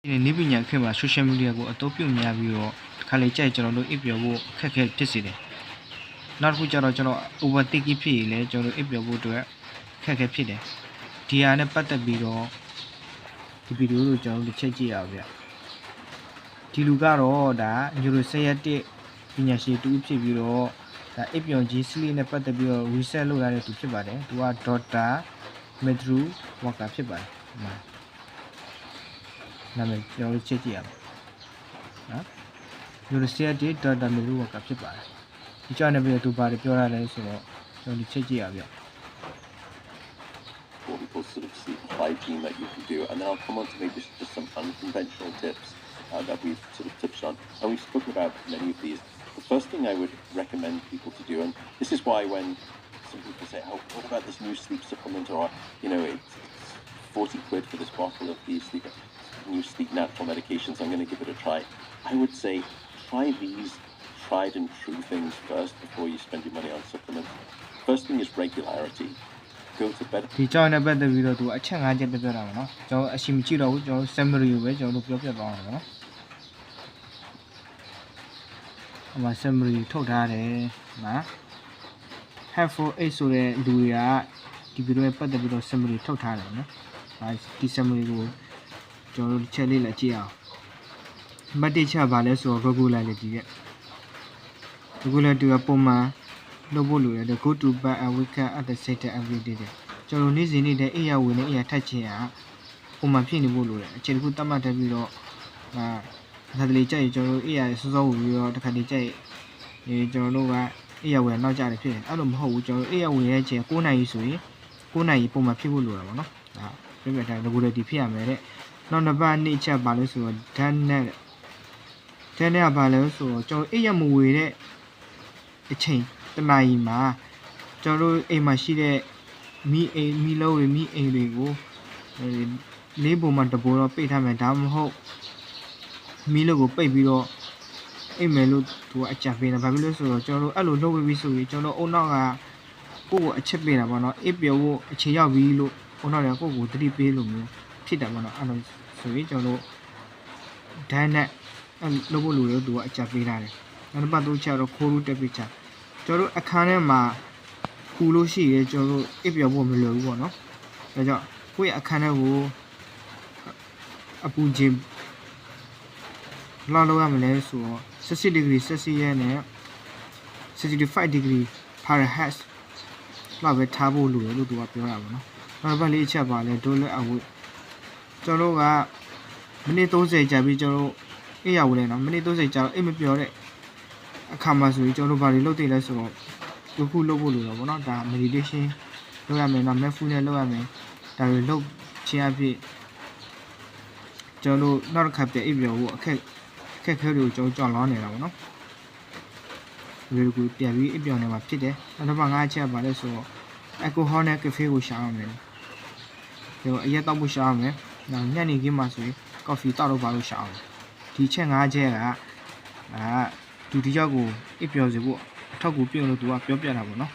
နိဗ္ဗာန်ခေတ်မှာ social media ကိုအသုံးပြုများပြီးတော့ခါလေကြိုက်ကျွန်တော်တို့အိပ်ပျော်ဖို့ခက်ခဲဖြစ်စေတယ်။နောက်တစ်ခုကျတော့ကျွန်တော် overthinking ဖြစ်ရင်လည်းကျွန်တော်တို့အိပ်ပျော်ဖို့အတွက်ခက်ခဲဖြစ်တယ်။ဒီဟာနဲ့ပတ်သက်ပြီးတော့ဒီဗီဒီယိုကိုကျွန်တော်တို့တစ်ချက်ကြည့်ရအောင်ဗျ။ဒီလူကတော့ဒါ neuroscientist ပညာရှင်တူဖြစ်ပြီးတော့ဒါအိပ်ပျော်ခြင်း sleep နဲ့ပတ်သက်ပြီးတော့ research လုပ်ရတဲ့သူဖြစ်ပါတယ်။သူက Dr. Matthew Walker ဖြစ်ပါတယ်။နာမည်ကျွန်တော်တို့ချက်ကြည့်ရအောင်နော် Neuroscientist Dr. Matthew Walker ဖြစ်ပါတယ်ဒီကြောင့်လည်းသူပါတယ်ပြောရတယ်ဆိုတော့ကျွန်တော်ချက်ကြည့်ရအောင် what we call sort of sleep hygiene that you can do, and then I'll come on to maybe just some unconventional tips that we've sort of touched on, and we've spoken about many of these. The first thing I would recommend people to do, and this is why when some people say, oh, what about this new sleep supplement, or it's 40 quid for this bottle of these new sleep natural medications, I'm going to give it a try. I would say try these tried and true things first before you spend your money on supplements. First thing is regularity. Go to bed. ဒီကြောင့်လည်းပတ်သက်ပြီးတော့သူအချက်၅ချက်ပြတာပါနော်ကျွန်တော်အရှိမကြည့်တော့ဘူးကျွန်တော် summary ကိုပဲကျွန်တော်တို့ပြောပြသွားအောင်နော်အမှ summary ထုတ်ထားတယ်နော် helpful 8ဆိုတဲ့လူတွေကဒီဗီဒီယိုရဲ့ပတ်သက်ပြီးတော့ summary ထုတ်ထားတယ်နော်ဒီ summary ကိုကျွန်တော်တို့ချက်လေးလည်းကြည့်အောင်မတ်တိချပါလဲဆိုတော့ regularity ရဲ့ regularity ကပုံမှန်လုပ်ဖို့လိုတယ် go to bed and wake up at the same time every day ကျွန်တော်နေ့စဉ်နေ့တည်းအိပ်ရဝင်နေအိပ်ရထက်ခြင်းဟာပုံမှန်ဖြစ်နေဖို့လိုတယ်အချိန်တစ်ခုတတ်မှတ်တက်ပြီးတော့ဒါတလေကြိုက်ကျွန်တော်တို့အိပ်ရစောစောဝင်ပြီးတော့တစ်ခါတလေကြိုက်ကျွန်တော်တို့ကအိပ်ရဝင်နောက်ကြတယ်ဖြစ်တယ်အဲ့လိုမဟုတ်ဘူးကျွန်တော်အိပ်ရဝင်ရဲ့ချိန်9နာရီဆိုရင်9နာရီပုံမှန်ဖြစ်ဖို့လိုတာပေါ့နော်ဒါပြပြတိုင်း regularity ဖြစ်ရမယ်တဲ့နောက်တစ်ပတ်နေ့ချက်ပါလို့ဆိုတော့ dan နဲ့ကပါလဲဆိုတော့ကျွန်တော်အိပ်ရမဝေတဲ့အချိန်တနာရီမှာကျွန်တော်တို့အိမ်မှာရှိတဲ့မီလုံးတွေမီအိမ်တွေကိုလေးပုံမှတပိုးတော့ပိတ်ထားမယ်ဒါမှမဟုတ်မီလုံးကိုပိတ်ပြီးတော့အိမ်မယ်လို့သူကအကြံပေးတာဘာဖြစ်လို့ဆိုတော့ကျွန်တော်တို့အဲ့လိုလုပ်ပြီးဆိုရင်ကျွန်တော်အုံနောက်ကကိုယ့်ကိုအချက်ပေးတာပေါ့နော်အိပ်ပျော်ဖို့အချိန်ရောက်ပြီလို့အုံနောက်ကကိုယ့်ကိုတတိပေးလို့မျိုးဖြစ်တယ်ပေါ့နော်အဲ့လိုဆိုရင်ကျွန်တော်တို့ဒန်းနဲ့လုပ်ဖို့လိုတယ်သူကအကြံပေးထားတယ်နောက်တစ်ပတ်3ချက်တော့ခိုးလို့တက်ပြချကျွန်တော်တို့အခန်းထဲမှာပူလို့ရှိရဲကျွန်တော်တို့အိပ်ပျော်ဖို့မလွယ်ဘူးပေါ့နော်ဒါကြောင့်ကိုယ့်ရဲ့အခန်းထဲကိုအပူချိန်လောက်ရမလဲဆိုတော့60 degree Celsius နဲ့65 degree Fahrenheit လောက်ပဲထားဖို့လိုတယ်လို့သူကပြောတာပေါ့နော်နောက်တစ်ပတ်လေးအချက်ပါလဲဒိုးလက်အဝတ်ကျွန်တော်တို့ကမိနစ်30ကြာပြီးကျွန်တော်တို့အိပ်ရဝင်လဲနော်မိနစ်30ကြာတော့အိပ်မပျော်တဲ့အခါမှာဆိုရင်ကျွန်တော်တို့ဘာတွေလုပ်သိလဲဆိုတော့ဒီခုလုပ်ဖို့လိုတော့ဗောနော်ဒါ meditation လုပ်ရမယ်နော် mindfulness လုပ်ရမယ်ဒါတွေလုပ်ခြင်းအဖြစ်ကျွန်တော်တို့နောက်တစ်ခါပြန်အိပ်ပျော်ဖို့အခက်ခဲတွေကိုကျွန်တော်ကြောက်လောင်းနေတာဗောနော်ဒီလိုကိုပြန်ပြီးအိပ်ပျော်နေမှာဖြစ်တယ်နောက်တစ်ပတ်5ချက်ပါလဲဆိုတော့ alcohol နဲ့ cafe ကိုရှာရမယ်ဒီအရက်တောက်ဖို့ရှာရမယ်နောက်ညနေခင်းမှာဆိုရင် coffee တောက်လို့ပါလို့ရှာအောင်ဒီချက်5ချက်ကဒုတိယကိုအိပ်ပျော်စေဖို့အထောက်အကူပြုလို့သူကပြောပြတာပေါ့နော်